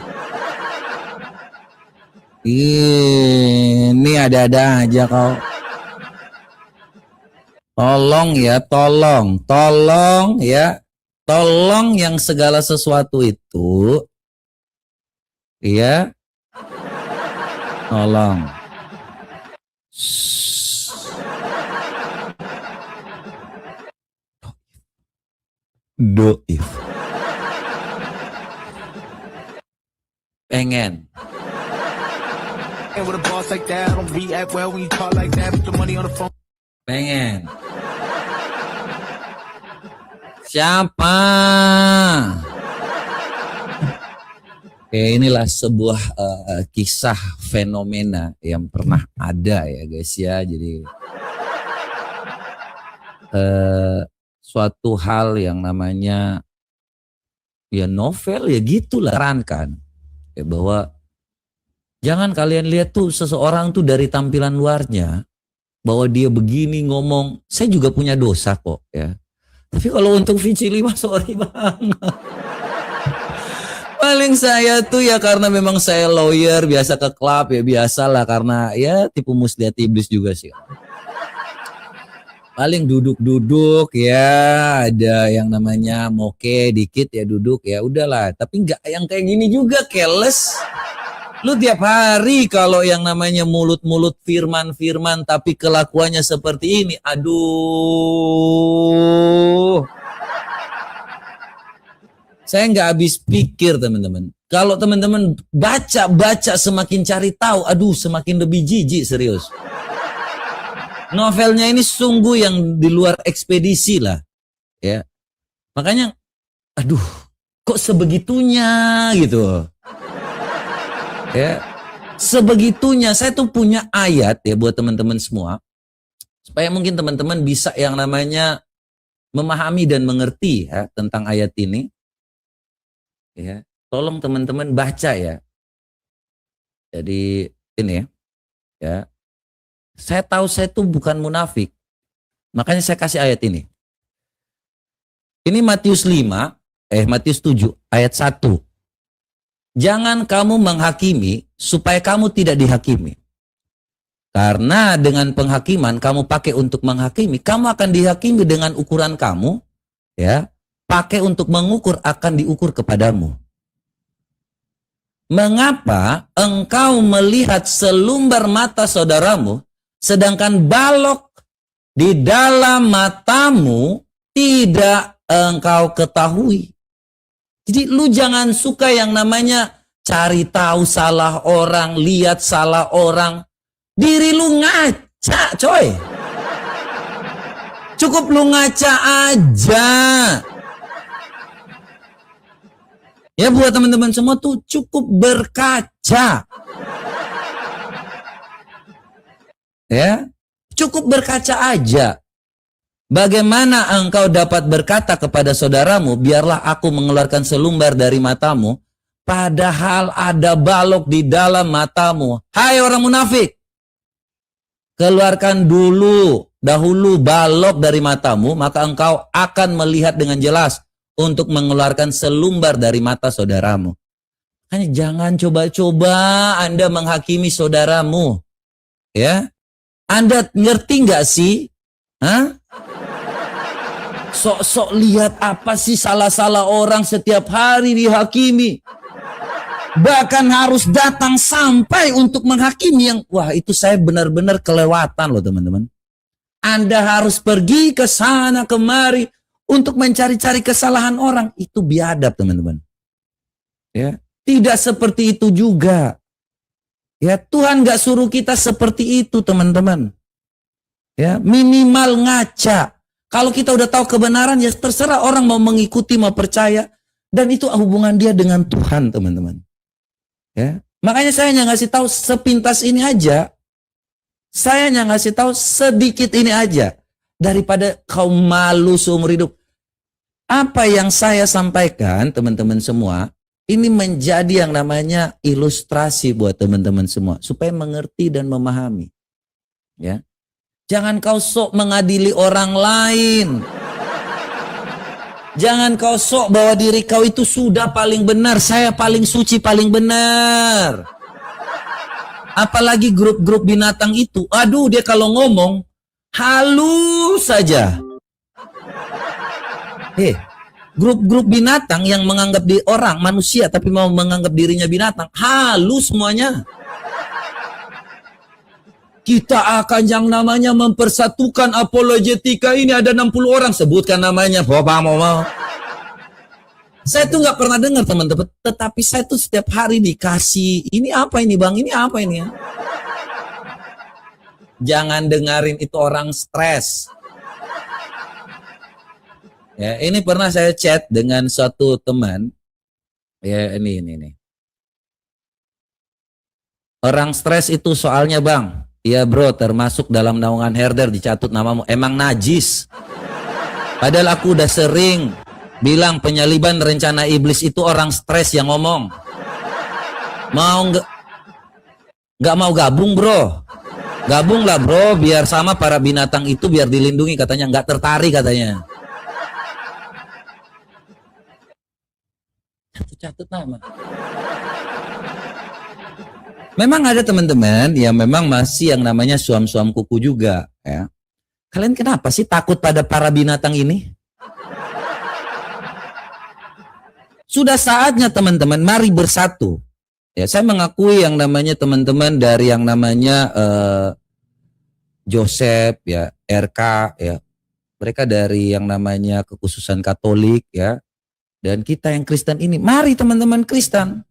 Ini ada-ada aja kau. Tolong ya, tolong ya. Tolong yang segala sesuatu itu, ya, tolong. Doif. Pengen. Pengen. Siapa? Inilah sebuah kisah fenomena yang pernah ada ya guys ya. Jadi suatu hal yang namanya ya novel ya gitulah kan ya, bahwa jangan kalian lihat tuh seseorang tuh dari tampilan luarnya bahwa dia begini ngomong, saya juga punya dosa kok ya. Tapi kalau untuk Vici 5 sorry banget. Paling saya tuh ya karena memang saya lawyer, biasa ke klub ya biasalah, karena ya tipu muslihat iblis juga sih. Paling duduk-duduk ya, ada yang namanya moke dikit ya duduk ya udahlah. Tapi nggak yang kayak gini juga, keles. Lu tiap hari kalau yang namanya mulut-mulut firman-firman tapi kelakuannya seperti ini, aduh. Saya nggak habis pikir teman-teman. Kalau teman-teman baca semakin cari tahu, aduh semakin lebih jijik serius. Novelnya ini sungguh yang di luar ekspedisi lah, ya. Makanya, aduh, kok sebegitunya gitu. Ya, sebegitunya. Saya tuh punya ayat ya buat teman-teman semua, supaya mungkin teman-teman bisa yang namanya memahami dan mengerti ya tentang ayat ini. Ya, tolong teman-teman baca ya. Jadi ini ya. Saya tahu saya tuh bukan munafik. Makanya saya kasih ayat ini. Ini Matius 7 ayat 1. Jangan kamu menghakimi supaya kamu tidak dihakimi. Karena dengan penghakiman kamu pakai untuk menghakimi, kamu akan dihakimi dengan ukuran kamu, ya. Pakai untuk mengukur akan diukur kepadamu. Mengapa engkau melihat selumbar mata saudaramu, sedangkan balok di dalam matamu tidak engkau ketahui? Jadi lu jangan suka yang namanya cari tahu salah orang, lihat salah orang. Diri lu ngaca, coy. Cukup lu ngaca aja. Ya buat teman-teman semua tuh cukup berkaca. Ya, Cukup berkaca aja. Bagaimana engkau dapat berkata kepada saudaramu, biarlah aku mengeluarkan selumbar dari matamu, padahal ada balok di dalam matamu. Hai orang munafik, keluarkan dahulu balok dari matamu, maka engkau akan melihat dengan jelas untuk mengeluarkan selumbar dari mata saudaramu. Hanya jangan coba-coba Anda menghakimi saudaramu. Ya, Anda ngerti nggak sih? Hah? Sok-sok lihat apa sih salah-salah orang setiap hari dihakimi. Bahkan harus datang sampai untuk menghakimi yang, wah itu saya benar-benar kelewatan loh teman-teman. Anda harus pergi ke sana kemari untuk mencari-cari kesalahan orang. Itu biadab teman-teman. Ya, tidak seperti itu juga. Ya, Tuhan gak suruh kita seperti itu teman-teman. Ya, minimal ngaca. Kalau kita udah tahu kebenaran, ya terserah orang mau mengikuti, mau percaya. Dan itu hubungan dia dengan Tuhan, teman-teman. Ya. Makanya saya hanya ngasih tahu sepintas ini aja. Saya hanya ngasih tahu sedikit ini aja. Daripada kau malu seumur hidup. Apa yang saya sampaikan, teman-teman semua, ini menjadi yang namanya ilustrasi buat teman-teman semua. Supaya mengerti dan memahami. Ya. Jangan kau sok mengadili orang lain. Jangan kau sok bahwa diri kau itu sudah paling benar. Saya paling suci, paling benar. Apalagi grup-grup binatang itu. Aduh, dia kalau ngomong halus saja. Grup-grup binatang yang menganggap di orang manusia tapi mau menganggap dirinya binatang, halus semuanya. Kita akan yang namanya mempersatukan apologetika ini, ada 60 orang, sebutkan namanya, bapak mau. Saya tuh nggak pernah dengar teman-teman, tetapi saya tuh setiap hari dikasih, ini apa ini bang, ini apa ini ya. Jangan dengerin itu, orang stres. Ya, ini pernah saya chat dengan suatu teman. Ya, ini. Orang stres itu soalnya bang. Iya bro, termasuk dalam naungan herder dicatut namamu. Emang najis. Padahal aku udah sering bilang penyaliban rencana iblis itu orang stres yang ngomong. Mau nggak mau gabung bro? Gabung lah bro, biar sama para binatang itu biar dilindungi katanya. Nggak tertarik katanya. Catut nama. Memang ada teman-teman yang memang masih yang namanya suam-suam kuku juga. Ya. Kalian kenapa sih takut pada para binatang ini? Sudah saatnya teman-teman, mari bersatu. Ya, saya mengakui yang namanya teman-teman dari yang namanya Joseph, ya, RK, ya, mereka dari yang namanya kekhususan Katolik, ya, dan kita yang Kristen ini. Mari teman-teman Kristen.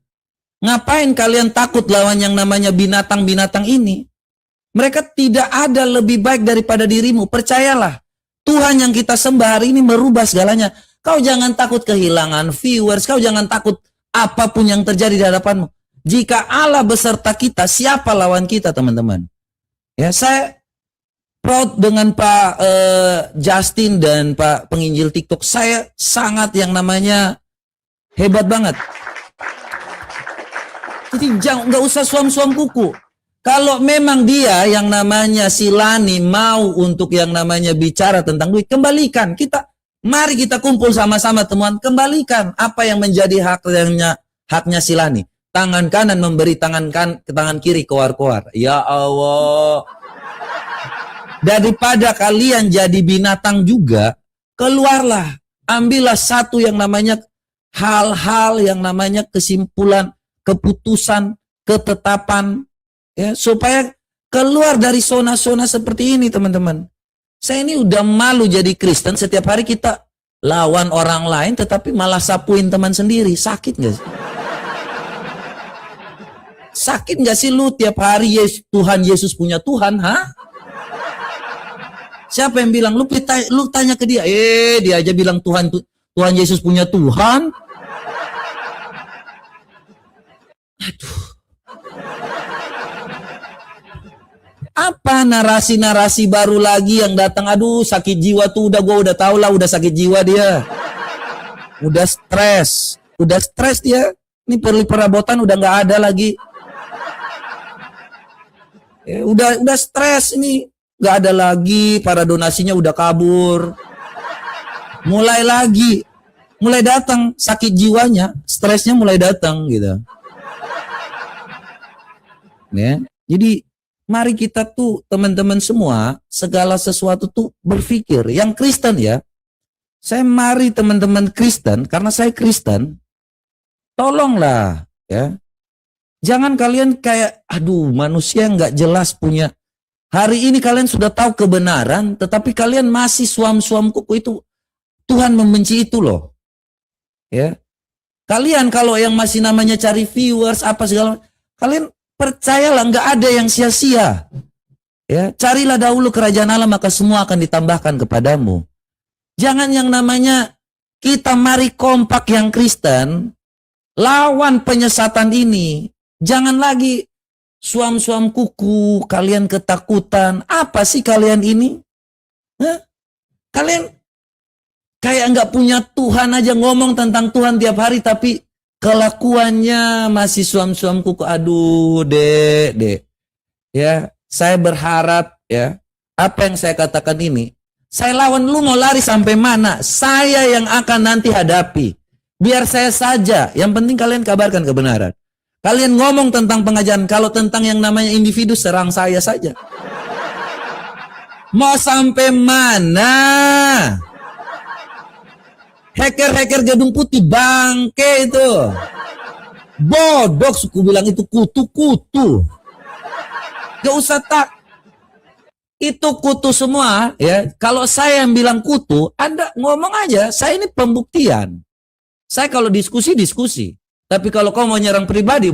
Ngapain kalian takut lawan yang namanya binatang-binatang ini? Mereka tidak ada lebih baik daripada dirimu. Percayalah, Tuhan yang kita sembah hari ini merubah segalanya. Kau jangan takut kehilangan viewers. Kau jangan takut apapun yang terjadi di hadapanmu. Jika Allah beserta kita, siapa lawan kita teman-teman? Ya, saya proud dengan Pak Justin dan Pak penginjil TikTok. Saya sangat yang namanya hebat banget. Jadi jangan, nggak usah suam-suam kuku. Kalau memang dia yang namanya si Lani mau untuk yang namanya bicara tentang duit, kembalikan. Mari kita kumpul sama-sama teman, kembalikan apa yang menjadi haknya si Lani. Tangan kanan memberi tangan kiri koar-koar. Ya Allah. Daripada kalian jadi binatang juga, keluarlah. Ambillah satu yang namanya hal-hal yang namanya kesimpulan, keputusan, ketetapan, ya, supaya keluar dari zona-zona seperti ini teman-teman. Saya ini udah malu jadi Kristen, setiap hari kita lawan orang lain tetapi malah sapuin teman sendiri. Sakit gak sih? Sakit gak sih lu tiap hari Tuhan Yesus punya Tuhan, ha? Siapa yang bilang? Lu tanya ke dia, dia aja bilang Tuhan Yesus punya Tuhan. Aduh. Apa narasi-narasi baru lagi yang datang. Aduh, sakit jiwa tuh gua udah tahu lah, udah sakit jiwa dia. Udah stres dia. Ini perabotan udah nggak ada lagi. Ya, udah stres ini, nggak ada lagi, para donasinya udah kabur. Mulai datang sakit jiwanya, stresnya mulai datang gitu. Ya, jadi mari kita tuh teman-teman semua segala sesuatu tuh berpikir yang Kristen ya. Mari teman-teman Kristen, karena saya Kristen, tolonglah ya. Jangan kalian kayak aduh manusia nggak jelas punya. Hari ini kalian sudah tahu kebenaran, tetapi kalian masih suam-suam kuku itu. Tuhan membenci itu loh. Ya. Kalian kalau yang masih namanya cari viewers apa segala, kalian percayalah nggak ada yang sia-sia. Ya, carilah dahulu kerajaan Allah maka semua akan ditambahkan kepadamu. Jangan yang namanya kita mari kompak yang Kristen lawan penyesatan ini. Jangan lagi suam-suam kuku, kalian ketakutan. Apa sih kalian ini? Hah? Kalian kayak nggak punya Tuhan aja, ngomong tentang Tuhan tiap hari tapi kelakuannya masih suam-suam kuku. Aduh, Dek. Ya, saya berharap ya, apa yang saya katakan ini, saya lawan lu mau lari sampai mana? Saya yang akan nanti hadapi. Biar saya saja, yang penting kalian kabarkan kebenaran. Kalian ngomong tentang pengajaran, kalau tentang yang namanya individu serang saya saja. Mau sampai mana? Hacker-hacker Gedung Putih bangke itu. Bodoh, suku bilang itu kutu-kutu. Gak usah itu kutu semua ya. Kalau saya yang bilang kutu, Anda ngomong aja, saya ini pembuktian. Saya kalau diskusi. Tapi kalau kau mau nyerang pribadi,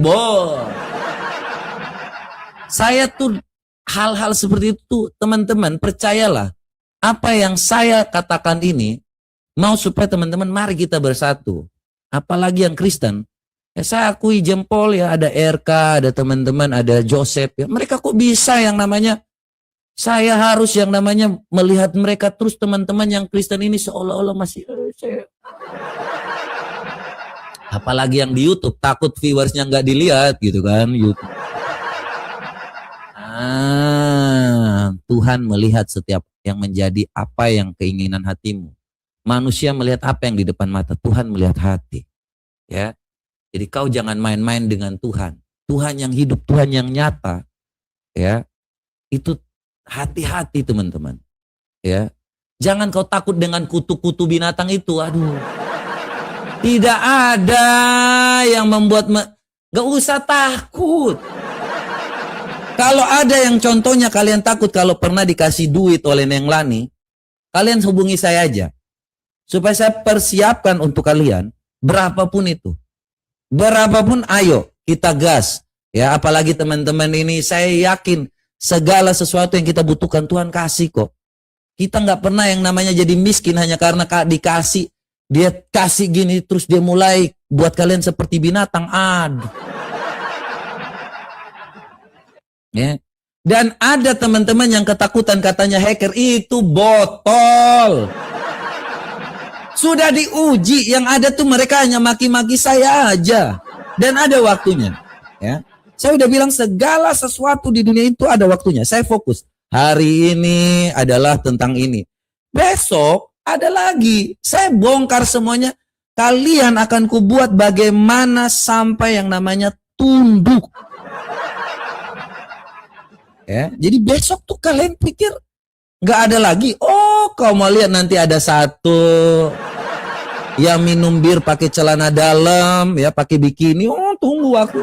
saya tuh hal-hal seperti itu, teman-teman, percayalah. Apa yang saya katakan ini, mau supaya teman-teman mari kita bersatu. Apalagi yang Kristen. Ya, saya akui jempol ya, ada RK, ada teman-teman, ada Joseph. Ya. Mereka kok bisa yang namanya, saya harus yang namanya melihat mereka terus teman-teman yang Kristen ini seolah-olah masih apalagi yang di YouTube, takut viewersnya nggak dilihat gitu kan YouTube. Tuhan melihat setiap yang menjadi apa yang keinginan hatimu. Manusia melihat apa yang di depan mata, Tuhan melihat hati. Ya. Jadi kau jangan main-main dengan Tuhan. Tuhan yang hidup, Tuhan yang nyata. Ya. Itu hati-hati teman-teman. Ya. Jangan kau takut dengan kutu-kutu binatang itu. Aduh. Tidak ada yang membuat gak usah takut. Kalau ada yang contohnya kalian takut kalau pernah dikasih duit oleh Neng Lani, kalian hubungi saya aja. Supaya saya persiapkan untuk kalian berapapun itu. Berapapun ayo kita gas. Ya, apalagi teman-teman ini saya yakin segala sesuatu yang kita butuhkan Tuhan kasih kok. Kita nggak pernah yang namanya jadi miskin hanya karena dikasih. Dia kasih gini terus dia mulai buat kalian seperti binatang. Aduh. Ya. Dan ada teman-teman yang ketakutan katanya hacker itu botol. Sudah diuji, yang ada tuh mereka hanya maki-maki saya aja. Dan ada waktunya. Ya. Saya udah bilang segala sesuatu di dunia itu ada waktunya. Saya fokus. Hari ini adalah tentang ini. Besok ada lagi. Saya bongkar semuanya. Kalian akan kubuat bagaimana sampai yang namanya tunduk. Ya, jadi besok tuh kalian pikir nggak ada lagi. Oh, kau mau lihat nanti ada satu yang minum bir pakai celana dalam, ya pakai bikini. Oh, tunggu aku.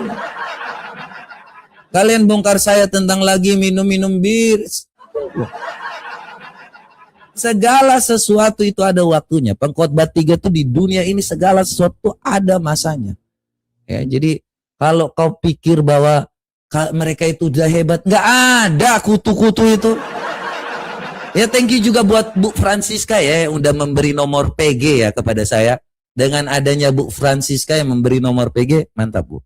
Kalian bongkar saya tentang lagi minum-minum bir. Segala sesuatu itu ada waktunya. Pengkhotbah 3 tuh di dunia ini segala sesuatu ada masanya. Ya, jadi kalau kau pikir bahwa mereka itu udah hebat, nggak ada kutu-kutu itu. Ya, thank you juga buat Bu Francisca ya yang udah memberi nomor PG ya kepada saya. Dengan adanya Bu Francisca yang memberi nomor PG, mantap Bu.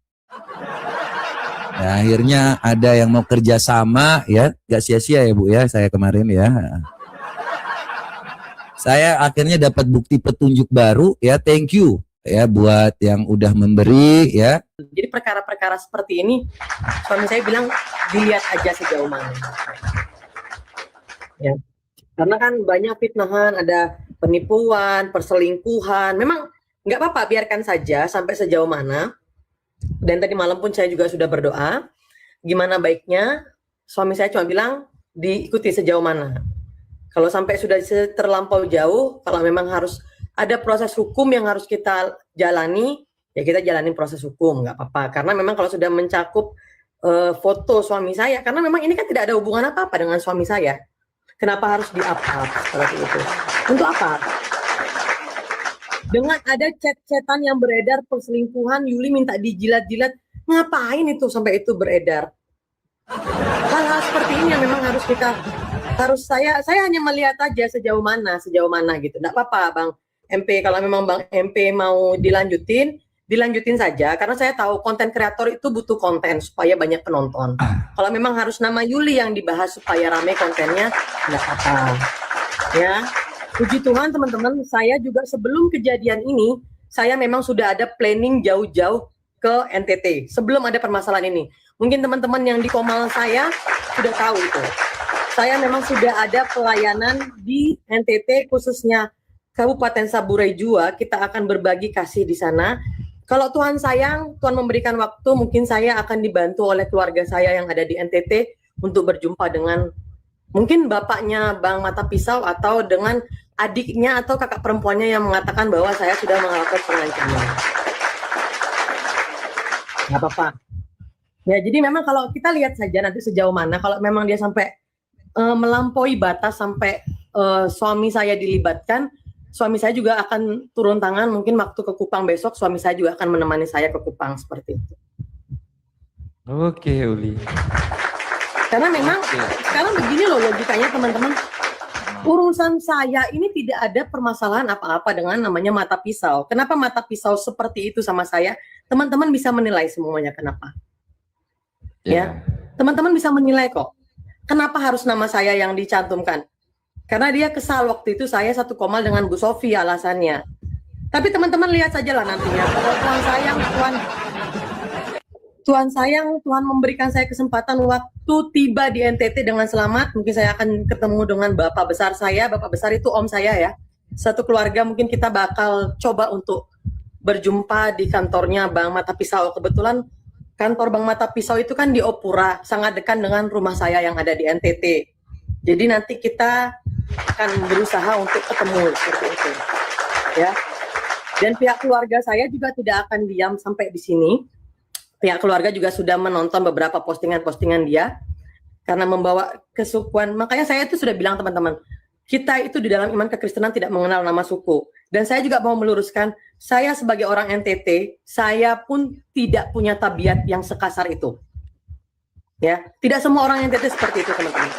Ya, akhirnya ada yang mau kerja sama ya, gak sia-sia ya Bu ya saya kemarin ya. Saya akhirnya dapat bukti petunjuk baru ya, thank you ya buat yang udah memberi ya. Jadi perkara-perkara seperti ini, suami saya bilang dilihat aja sejauh mana. Ya. Karena kan banyak fitnahan, ada penipuan, perselingkuhan. Memang nggak apa-apa, biarkan saja sampai sejauh mana. Dan tadi malam pun saya juga sudah berdoa. Gimana baiknya? Suami saya cuma bilang diikuti sejauh mana. Kalau sampai sudah terlampau jauh, kalau memang harus ada proses hukum yang harus kita jalani, ya kita jalani proses hukum, nggak apa-apa. Karena memang kalau sudah mencakup foto suami saya, karena memang ini kan tidak ada hubungan apa-apa dengan suami saya. Kenapa harus di-up-up seperti itu? Untuk apa? Dengan ada chat-chatan yang beredar perselingkuhan, Yuli minta dijilat-jilat, ngapain itu sampai itu beredar? Hal-hal seperti ini yang memang harus kita saya hanya melihat aja sejauh mana gitu. Nggak apa-apa Bang MP, kalau memang Bang MP mau dilanjutin saja, karena saya tahu konten kreator itu butuh konten supaya banyak penonton. Kalau memang harus nama Yuli yang dibahas supaya rame kontennya, nggak apa-apa. Ya, puji Tuhan teman-teman, saya juga sebelum kejadian ini, saya memang sudah ada planning jauh-jauh ke NTT sebelum ada permasalahan ini. Mungkin teman-teman yang di Komal saya sudah tahu itu. Saya memang sudah ada pelayanan di NTT, khususnya Kabupaten Saburai Jua. Kita akan berbagi kasih di sana. Kalau Tuhan sayang, Tuhan memberikan waktu, mungkin saya akan dibantu oleh keluarga saya yang ada di NTT untuk berjumpa dengan mungkin bapaknya Bang Mata Pisau atau dengan adiknya atau kakak perempuannya yang mengatakan bahwa saya sudah melakukan pengancaman. Nggak apa-apa. Ya, jadi memang kalau kita lihat saja nanti sejauh mana, kalau memang dia sampai melampaui batas sampai suami saya dilibatkan, suami saya juga akan turun tangan. Mungkin waktu ke Kupang besok, suami saya juga akan menemani saya ke Kupang seperti itu. Oke, Uli. Karena memang sekarang begini loh logikanya teman-teman. Urusan saya ini tidak ada permasalahan apa-apa dengan namanya Mata Pisau. Kenapa Mata Pisau seperti itu sama saya? Teman-teman bisa menilai semuanya kenapa. Ya, teman-teman bisa menilai kok. Kenapa harus nama saya yang dicantumkan? Karena dia kesal waktu itu saya satu komal dengan Bu Sofi alasannya. Tapi teman-teman lihat saja lah nantinya. Kalau Tuhan memberikan saya kesempatan waktu tiba di NTT dengan selamat. Mungkin saya akan ketemu dengan bapak besar saya. Bapak besar itu om saya ya. Satu keluarga mungkin kita bakal coba untuk berjumpa di kantornya Bang Mata Pisau. Kebetulan kantor Bang Mata Pisau itu kan di Opura, sangat dekat dengan rumah saya yang ada di NTT. Jadi nanti kita akan berusaha untuk ketemu seperti itu. Ya. Dan pihak keluarga saya juga tidak akan diam sampai di sini. Pihak keluarga juga sudah menonton beberapa postingan-postingan dia karena membawa kesukuan. Makanya saya itu sudah bilang teman-teman, kita itu di dalam iman kekristenan tidak mengenal nama suku. Dan saya juga mau meluruskan, saya sebagai orang NTT, saya pun tidak punya tabiat yang sekasar itu. Ya, tidak semua orang NTT seperti itu, teman-teman.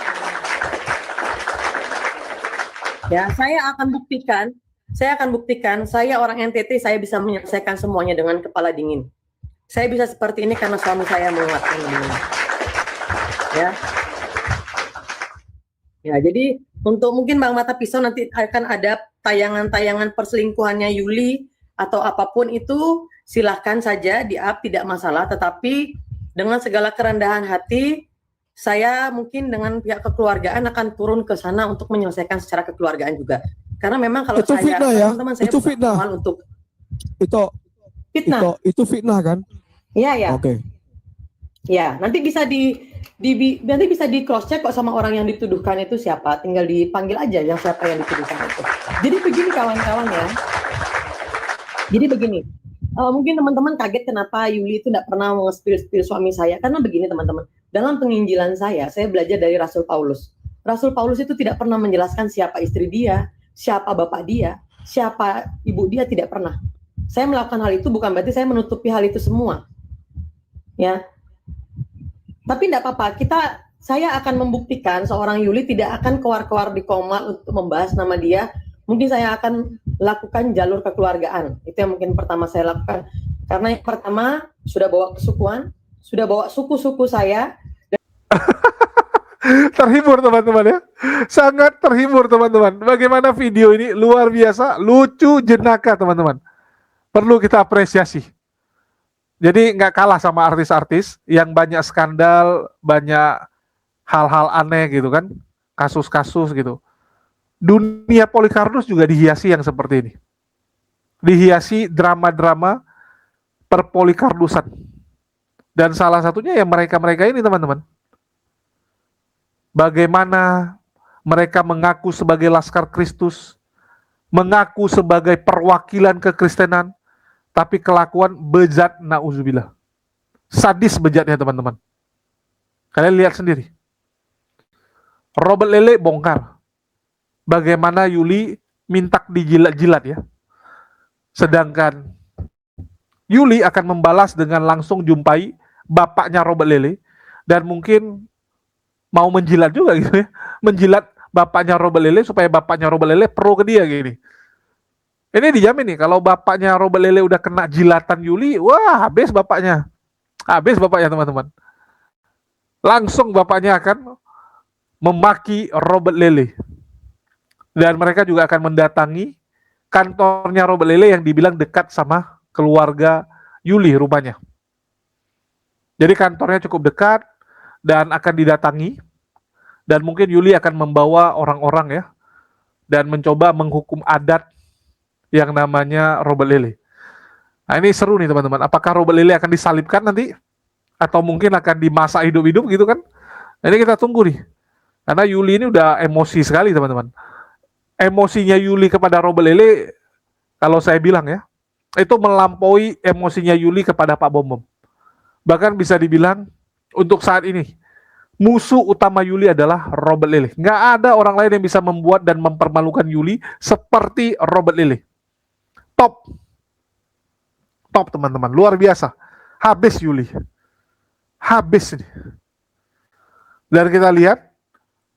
Ya, saya akan buktikan, saya orang NTT, saya bisa menyelesaikan semuanya dengan kepala dingin. Saya bisa seperti ini karena suami saya menguatkan ini. Ya. Ya, jadi untuk mungkin Bang Mata Pisau nanti akan ada tayangan-tayangan perselingkuhannya Yuli atau apapun itu, silahkan saja di-up, tidak masalah. Tetapi dengan segala kerendahan hati, saya mungkin dengan pihak kekeluargaan akan turun ke sana untuk menyelesaikan secara kekeluargaan juga. Karena memang kalau itu saya, fitnah ya, teman-teman saya itu fitnah. untuk Itu fitnah kan? Iya ya. Oke. Ya, nanti bisa nanti bisa di cross check kok sama orang yang dituduhkan itu siapa, tinggal dipanggil aja yang siapa yang dituduhkan itu. Jadi begini kawan-kawan ya. Jadi begini, mungkin teman-teman kaget kenapa Yuli itu tidak pernah nge-spill suami saya, karena begini teman-teman, dalam penginjilan saya belajar dari Rasul Paulus. Rasul Paulus itu tidak pernah menjelaskan siapa istri dia, siapa bapak dia, siapa ibu dia, tidak pernah. Saya melakukan hal itu bukan berarti saya menutupi hal itu semua. Ya. Tapi tidak apa-apa, saya akan membuktikan seorang Yuli tidak akan keluar-keluar di Komal untuk membahas nama dia. Mungkin saya akan lakukan jalur kekeluargaan. Itu yang mungkin pertama saya lakukan. Karena yang pertama sudah bawa kesukuan, sudah bawa suku-suku saya. Terhibur teman-teman ya. Sangat terhibur teman-teman. Bagaimana video ini luar biasa, lucu jenaka teman-teman. Perlu kita apresiasi. Jadi nggak kalah sama artis-artis yang banyak skandal, banyak hal-hal aneh gitu kan. Kasus-kasus gitu. Dunia Polikarpus juga dihiasi yang seperti ini. Dihiasi drama-drama perpolikardusan. Dan salah satunya ya mereka-mereka ini teman-teman. Bagaimana mereka mengaku sebagai Laskar Kristus, mengaku sebagai perwakilan kekristenan, tapi kelakuan bejat na'udzubillah. Sadis bejatnya teman-teman. Kalian lihat sendiri. Robert Lele bongkar. Bagaimana Yuli minta dijilat-jilat ya. Sedangkan Yuli akan membalas dengan langsung jumpai bapaknya Robert Lele. Dan mungkin mau menjilat juga gitu ya. Menjilat bapaknya Robert Lele supaya bapaknya Robert Lele pro ke dia gini. Ini dijamin nih kalau bapaknya Robert Lele udah kena jilatan Yuli, wah habis bapaknya. Habis bapaknya teman-teman. Langsung bapaknya akan memaki Robert Lele. Dan mereka juga akan mendatangi kantornya Robert Lele yang dibilang dekat sama keluarga Yuli rupanya. Jadi kantornya cukup dekat dan akan didatangi. Dan mungkin Yuli akan membawa orang-orang ya. Dan mencoba menghukum adat yang namanya Robert Lele. Nah ini seru nih teman-teman. Apakah Robert Lele akan disalibkan nanti? Atau mungkin akan dimasak hidup-hidup gitu kan? Nah, ini kita tunggu nih. Karena Yuli ini udah emosi sekali teman-teman. Emosinya Yuli kepada Robert Lele, kalau saya bilang ya, itu melampaui emosinya Yuli kepada Pak Bom Bom. Bahkan bisa dibilang untuk saat ini, musuh utama Yuli adalah Robert Lele. Nggak ada orang lain yang bisa membuat dan mempermalukan Yuli seperti Robert Lele. Top. Top teman-teman, luar biasa. Habis Yuli. Habis ini. Dan kita lihat,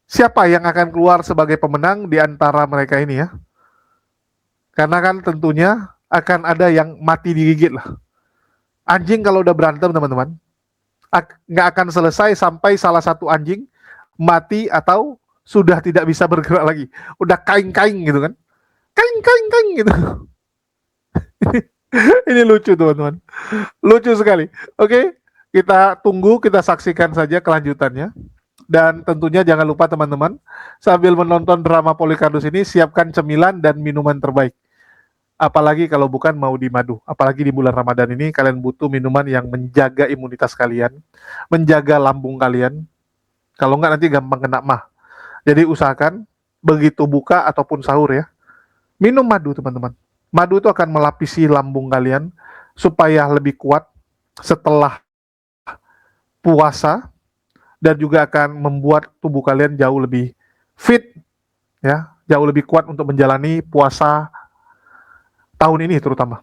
siapa yang akan keluar sebagai pemenang di antara mereka ini ya. Karena kan tentunya akan ada yang mati digigit lah. Anjing kalau udah berantem teman-teman, nggak akan selesai sampai salah satu anjing mati atau sudah tidak bisa bergerak lagi. Udah kaing-kaing gitu kan. Kaing-kaing gitu. Ini lucu teman-teman. Lucu sekali. Oke, kita tunggu, kita saksikan saja kelanjutannya. Dan tentunya jangan lupa teman-teman, sambil menonton drama Polikarpus ini, siapkan cemilan dan minuman terbaik. Apalagi kalau bukan mau di madu. Apalagi di bulan Ramadan ini, kalian butuh minuman yang menjaga imunitas kalian, menjaga lambung kalian. Kalau enggak nanti gampang kena mah. Jadi usahakan, begitu buka ataupun sahur ya, minum madu teman-teman. Madu itu akan melapisi lambung kalian, supaya lebih kuat setelah puasa, dan juga akan membuat tubuh kalian jauh lebih fit, ya, jauh lebih kuat untuk menjalani puasa tahun ini terutama.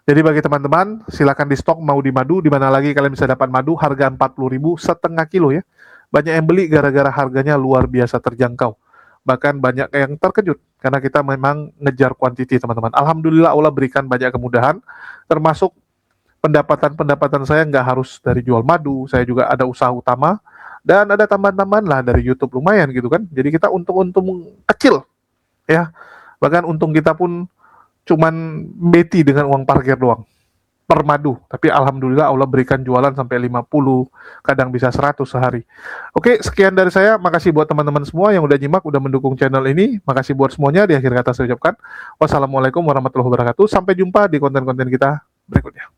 Jadi bagi teman-teman, silakan di stok mau di madu, di mana lagi kalian bisa dapat madu harga 40.000 setengah kilo ya. Banyak yang beli gara-gara harganya luar biasa terjangkau. Bahkan banyak yang terkejut karena kita memang ngejar kuantiti teman-teman. Alhamdulillah Allah berikan banyak kemudahan, termasuk pendapatan saya nggak harus dari jual madu, saya juga ada usaha utama dan ada tambahan-tambahan lah dari YouTube lumayan gitu kan. Jadi kita untung-untung kecil ya. Bahkan untung kita pun cuman beti dengan uang parkir doang per madu, tapi alhamdulillah Allah berikan jualan sampai 50, kadang bisa 100 sehari. Oke, sekian dari saya. Makasih buat teman-teman semua yang udah nyimak, udah mendukung channel ini. Makasih buat semuanya. Di akhir kata saya ucapkan wassalamualaikum warahmatullahi wabarakatuh. Sampai jumpa di konten-konten kita berikutnya.